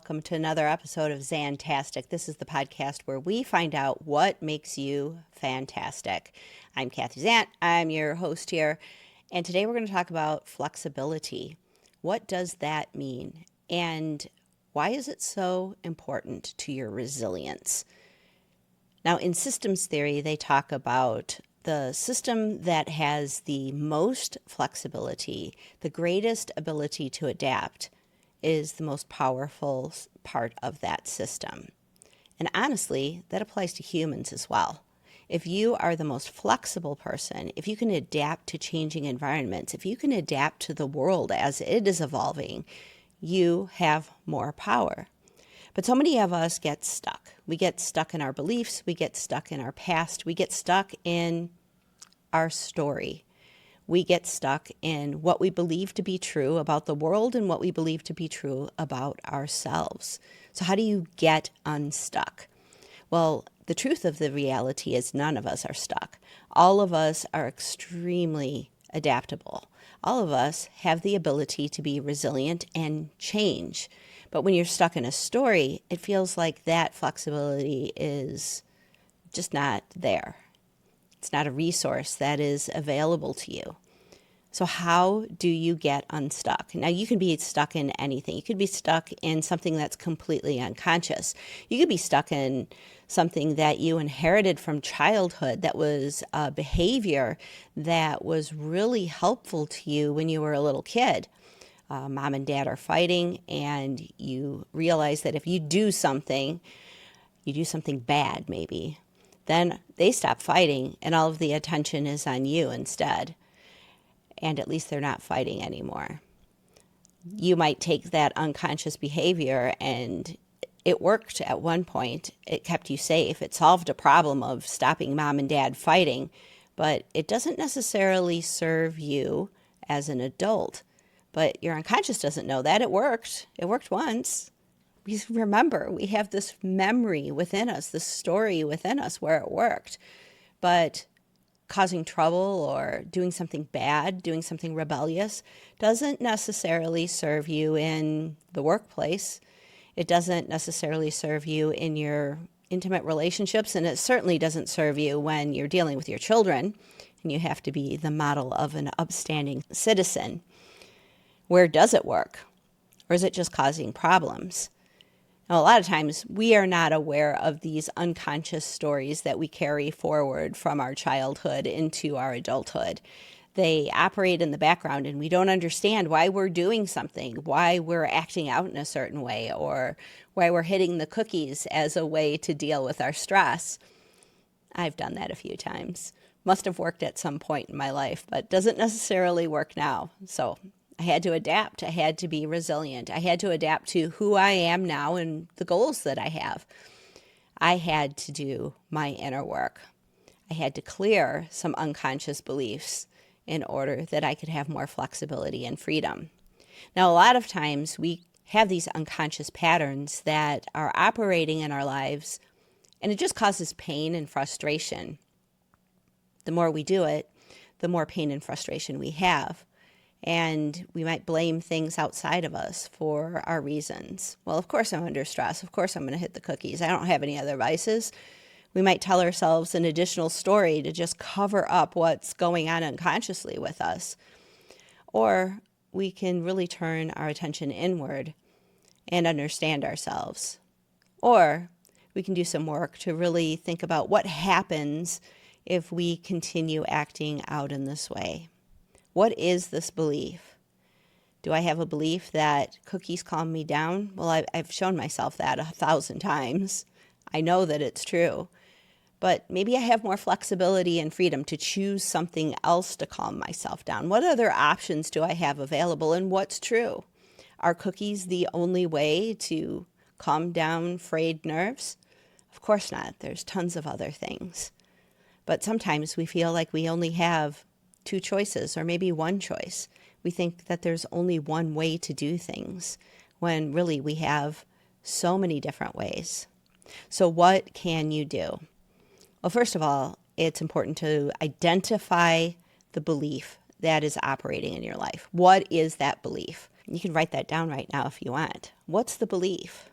welcome to another episode of ZANTASTIC. This is the podcast where we find out what makes you fantastic. I'm Kathy Zant. I'm your host here, and today we're going to talk about flexibility. What does that mean, and why is it so important to your resilience? Now, in systems theory, they talk about the system that has the most flexibility, the greatest ability to adapt, is the most powerful part of that system. And honestly, that applies to humans as well. If you are the most flexible person, if you can adapt to changing environments, if you can adapt to the world as it is evolving, you have more power. But so many of us get stuck. We get stuck in our beliefs, we get stuck in our past, we get stuck in our story. We get stuck in what we believe to be true about the world and what we believe to be true about ourselves. So how do you get unstuck? Well, the truth of the reality is none of us are stuck. All of us are extremely adaptable. All of us have the ability to be resilient and change. But when you're stuck in a story, it feels like that flexibility is just not there. It's not a resource that is available to you. So how do you get unstuck? Now, you can be stuck in anything. You could be stuck in something that's completely unconscious. You could be stuck in something that you inherited from childhood that was a behavior that was really helpful to you when you were a little kid. Mom and dad are fighting, and you realize that if you do something bad maybe, then they stop fighting and all of the attention is on you instead. And at least they're not fighting anymore. You might take that unconscious behavior and it worked at one point. It kept you safe. It solved a problem of stopping mom and dad fighting, but it doesn't necessarily serve you as an adult. But your unconscious doesn't know that. It worked. It worked once. Remember, we have this memory within us, this story within us where it worked. But causing trouble or doing something bad, doing something rebellious, doesn't necessarily serve you in the workplace. It doesn't necessarily serve you in your intimate relationships, and it certainly doesn't serve you when you're dealing with your children and you have to be the model of an upstanding citizen. Where does it work? Or is it just causing problems? Now, a lot of times we are not aware of these unconscious stories that we carry forward from our childhood into our adulthood. They operate in the background and we don't understand why we're doing something, why we're acting out in a certain way, or why we're hitting the cookies as a way to deal with our stress. I've done that a few times. Must have worked at some point in my life, but doesn't necessarily work now. So I had to adapt. I had to be resilient. I had to adapt to who I am now and the goals that I have. I had to do my inner work. I had to clear some unconscious beliefs in order that I could have more flexibility and freedom. Now, a lot of times we have these unconscious patterns that are operating in our lives, and it just causes pain and frustration. The more we do it, the more pain and frustration we have. And we might blame things outside of us for our reasons. Well, of course I'm under stress. Of course I'm going to hit the cookies. I don't have any other vices. We might tell ourselves an additional story to just cover up what's going on unconsciously with us. Or we can really turn our attention inward and understand ourselves. Or we can do some work to really think about what happens if we continue acting out in this way. What is this belief? Do I have a belief that cookies calm me down? Well, I've shown myself that 1,000 times. I know that it's true. But maybe I have more flexibility and freedom to choose something else to calm myself down. What other options do I have available, and what's true? Are cookies the only way to calm down frayed nerves? Of course not. There's tons of other things. But sometimes we feel like we only have two choices or maybe one choice. We think that there's only one way to do things when really we have so many different ways. So what can you do? Well, first of all, it's important to identify the belief that is operating in your life. What is that belief? You can write that down right now if you want. What's the belief?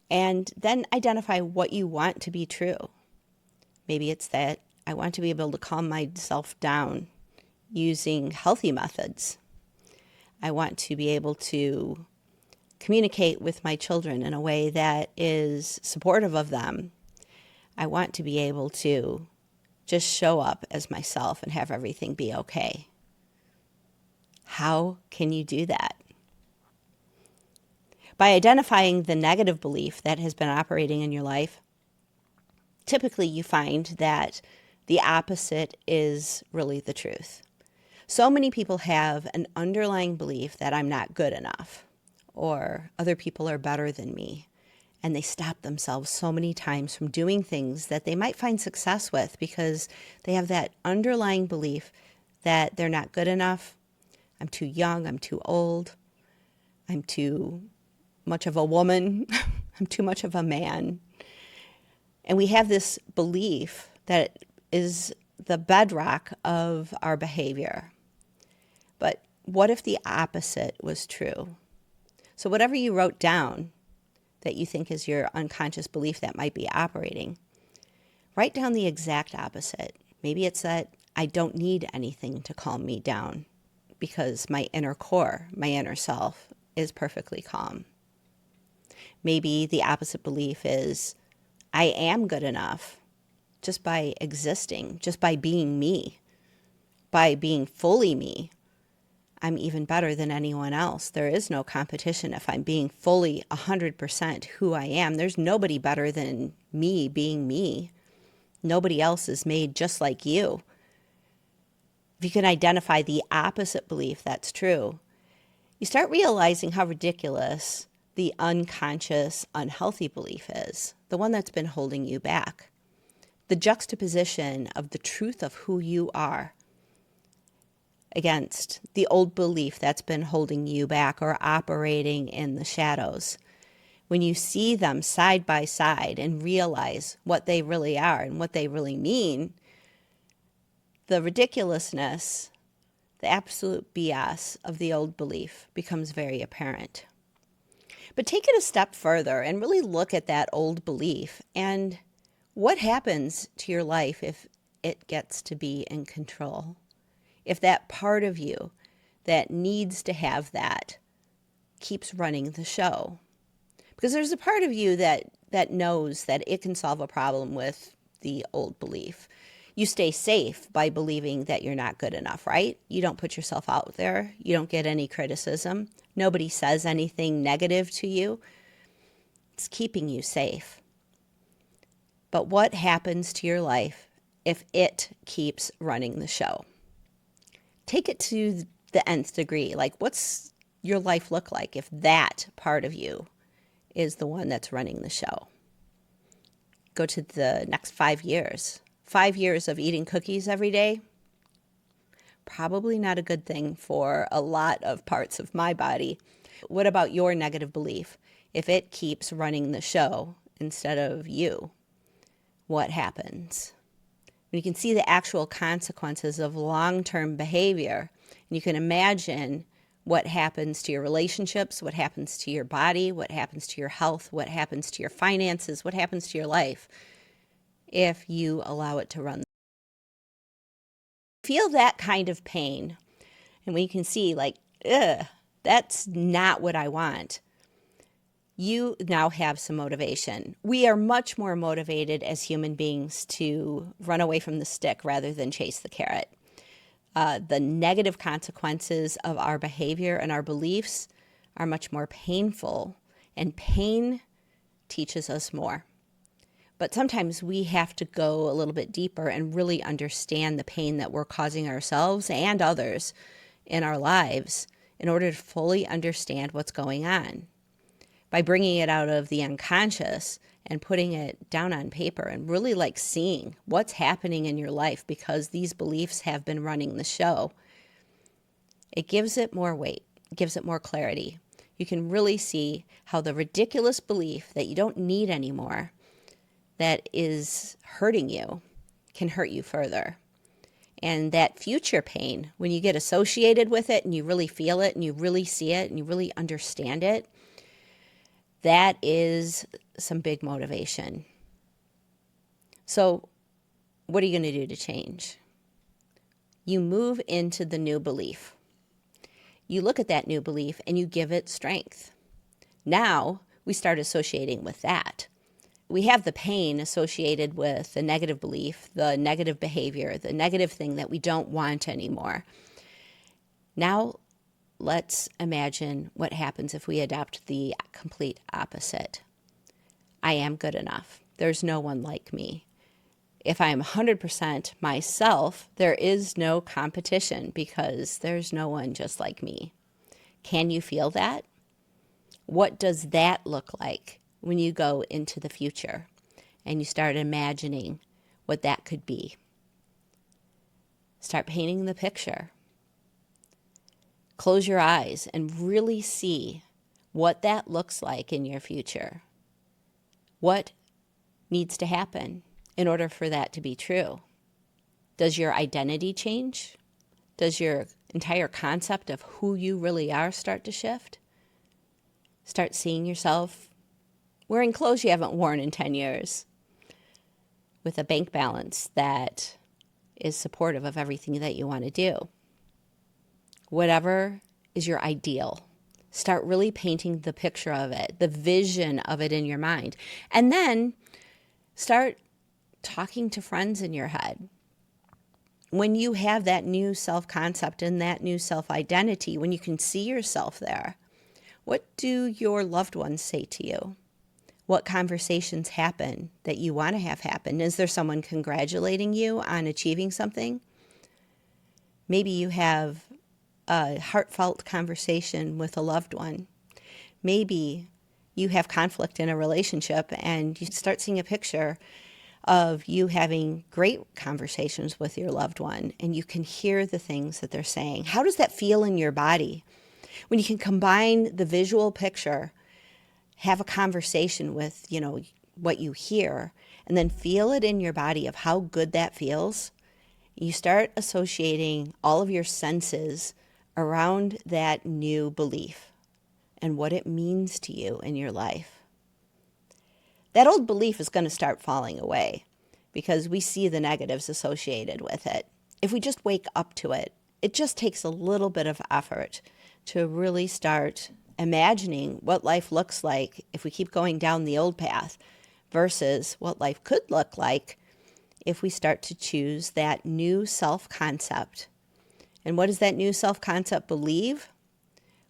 And then identify what you want to be true. Maybe it's that I want to be able to calm myself down using healthy methods. I want to be able to communicate with my children in a way that is supportive of them. I want to be able to just show up as myself and have everything be okay. How can you do that? By identifying the negative belief that has been operating in your life, typically you find that the opposite is really the truth. So many people have an underlying belief that I'm not good enough or other people are better than me. And they stop themselves so many times from doing things that they might find success with because they have that underlying belief that they're not good enough. I'm too young. I'm too old. I'm too much of a woman. I'm too much of a man. And we have this belief that is the bedrock of our behavior. But what if the opposite was true? So whatever you wrote down that you think is your unconscious belief that might be operating, write down the exact opposite. Maybe it's that I don't need anything to calm me down because my inner core, my inner self, is perfectly calm. Maybe the opposite belief is I am good enough just by existing, just by being me, by being fully me. I'm even better than anyone else. There is no competition if I'm being fully 100% who I am. There's nobody better than me being me. Nobody else is made just like you. If you can identify the opposite belief that's true, you start realizing how ridiculous the unconscious, unhealthy belief is, the one that's been holding you back. The juxtaposition of the truth of who you are against the old belief that's been holding you back or operating in the shadows. When you see them side by side and realize what they really are and what they really mean, the ridiculousness, the absolute BS of the old belief becomes very apparent. But take it a step further and really look at that old belief and what happens to your life if it gets to be in control. If that part of you that needs to have that keeps running the show. Because there's a part of you that knows that it can solve a problem with the old belief. You stay safe by believing that you're not good enough, right? You don't put yourself out there. You don't get any criticism. Nobody says anything negative to you. It's keeping you safe. But what happens to your life if it keeps running the show? Take it to the nth degree. Like, what's your life look like if that part of you is the one that's running the show? Go to the next 5 years. 5 years of eating cookies every day, probably not a good thing for a lot of parts of my body. What about your negative belief? If it keeps running the show instead of you, what happens? You can see the actual consequences of long-term behavior. And you can imagine what happens to your relationships, what happens to your body, what happens to your health, what happens to your finances, what happens to your life if you allow it to run. Feel that kind of pain. And when you can see like, that's not what I want, you now have some motivation. We are much more motivated as human beings to run away from the stick rather than chase the carrot. The negative consequences of our behavior and our beliefs are much more painful, and pain teaches us more. But sometimes we have to go a little bit deeper and really understand the pain that we're causing ourselves and others in our lives in order to fully understand what's going on. By bringing it out of the unconscious and putting it down on paper and really like seeing what's happening in your life because these beliefs have been running the show, it gives it more weight, it gives it more clarity. You can really see how the ridiculous belief that you don't need anymore, that is hurting you, can hurt you further. And that future pain, when you get associated with it and you really feel it and you really see it and you really understand it, That is some big motivation. So what are you going to do to change? You move into the new belief. You look at that new belief and you give it strength. Now we start associating with that. We have the pain associated with the negative belief, the negative behavior, the negative thing that we don't want anymore. Now let's imagine what happens if we adopt the complete opposite. I am good enough. There's no one like me. If I am 100% myself, there is no competition because there's no one just like me. Can you feel that? What does that look like when you go into the future and you start imagining what that could be? Start painting the picture. Close your eyes and really see what that looks like in your future. What needs to happen in order for that to be true? Does your identity change? Does your entire concept of who you really are start to shift? Start seeing yourself wearing clothes you haven't worn in 10 years, with a bank balance that is supportive of everything that you want to do. Whatever is your ideal, start really painting the picture of it, the vision of it in your mind. And then start talking to friends in your head. When you have that new self-concept and that new self-identity, when you can see yourself there, what do your loved ones say to you? What conversations happen that you want to have happen? Is there someone congratulating you on achieving something? Maybe you have a heartfelt conversation with a loved one. Maybe you have conflict in a relationship and you start seeing a picture of you having great conversations with your loved one and you can hear the things that they're saying. How does that feel in your body? When you can combine the visual picture, have a conversation with, what you hear, and then feel it in your body of how good that feels, you start associating all of your senses around that new belief and what it means to you in your life. That old belief is going to start falling away because we see the negatives associated with it. If we just wake up to it, it just takes a little bit of effort to really start imagining what life looks like if we keep going down the old path versus what life could look like if we start to choose that new self-concept. And what does that new self-concept believe?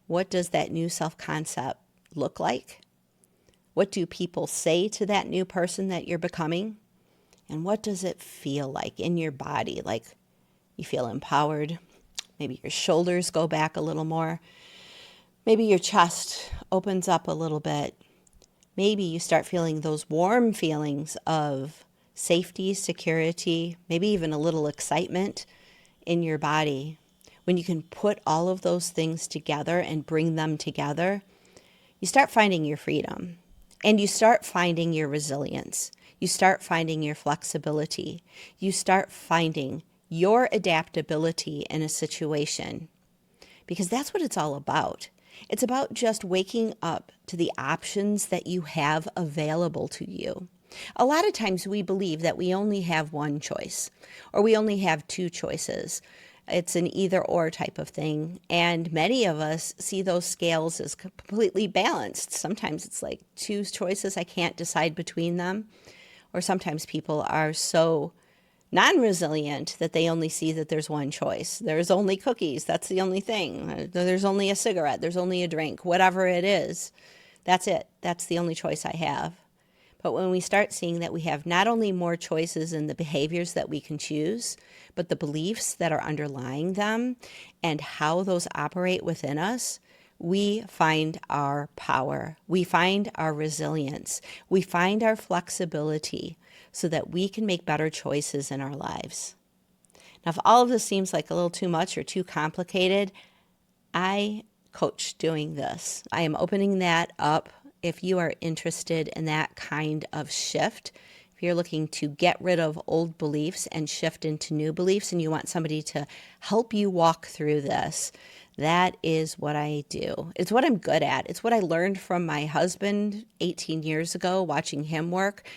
What does that new self-concept look like? What do people say to that new person that you're becoming? And what does it feel like in your body? Like you feel empowered. Maybe your shoulders go back a little more. Maybe your chest opens up a little bit. Maybe you start feeling those warm feelings of safety, security, maybe even a little excitement in your body. When you can put all of those things together and bring them together, you start finding your freedom. And you start finding your resilience. You start finding your flexibility. You start finding your adaptability in a situation. Because that's what it's all about. It's about just waking up to the options that you have available to you. A lot of times we believe that we only have one choice, or we only have two choices. It's an either or type of thing. And many of us see those scales as completely balanced. Sometimes it's like two choices, I can't decide between them. Or sometimes people are so non-resilient that they only see that there's one choice. There's only cookies. That's the only thing. There's only a cigarette. There's only a drink. Whatever it is, that's it. That's the only choice I have. But when we start seeing that we have not only more choices in the behaviors that we can choose, but the beliefs that are underlying them and how those operate within us, we find our power. We find our resilience. We find our flexibility so that we can make better choices in our lives. Now, if all of this seems like a little too much or too complicated, I coach doing this. I am opening that up if you are interested in that kind of shift. If you're looking to get rid of old beliefs and shift into new beliefs and you want somebody to help you walk through this, That is what I do. It's what I'm good at. It's what I learned from my husband 18 years ago, watching him work,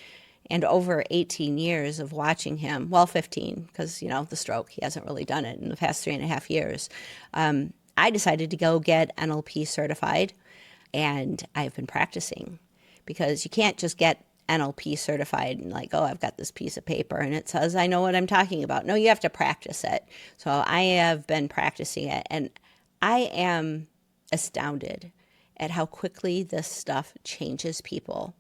and over 18 years of watching him, well, 15, because, the stroke, he hasn't really done it in the past 3.5 years. I decided to go get NLP certified, and I've been practicing, because you can't just get NLP certified and like, oh, I've got this piece of paper and it says I know what I'm talking about. No, you have to practice it. So I have been practicing it, and I am astounded at how quickly this stuff changes people,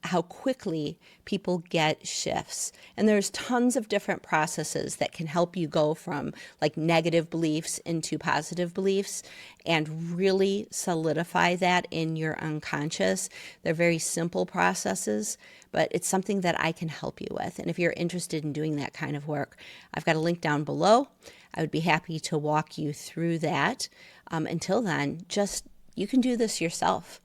how quickly people get shifts. And there's tons of different processes that can help you go from like negative beliefs into positive beliefs and really solidify that in your unconscious. They're very simple processes, but it's something that I can help you with. And if you're interested in doing that kind of work, I've got a link down below. I would be happy to walk you through that. Until then, you can do this yourself.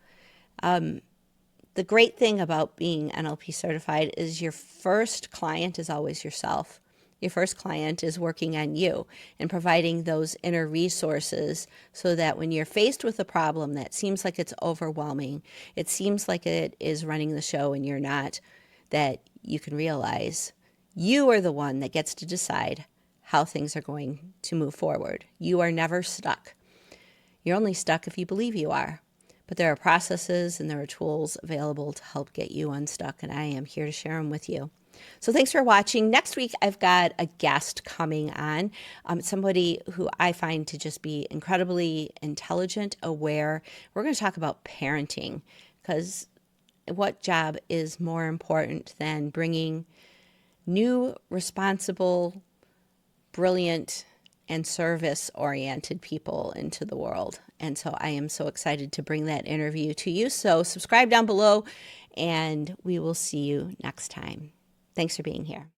The great thing about being NLP certified is your first client is always yourself. Your first client is working on you and providing those inner resources so that when you're faced with a problem that seems like it's overwhelming, it seems like it is running the show and you're not, that you can realize you are the one that gets to decide how things are going to move forward. You are never stuck. You're only stuck if you believe you are. But there are processes and there are tools available to help get you unstuck, and I am here to share them with you. So thanks for watching. Next week, I've got a guest coming on, somebody who I find to just be incredibly intelligent, aware. We're going to talk about parenting, because what job is more important than bringing new, responsible, brilliant, and service-oriented people into the world. And so I am so excited to bring that interview to you. So subscribe down below, and we will see you next time. Thanks for being here.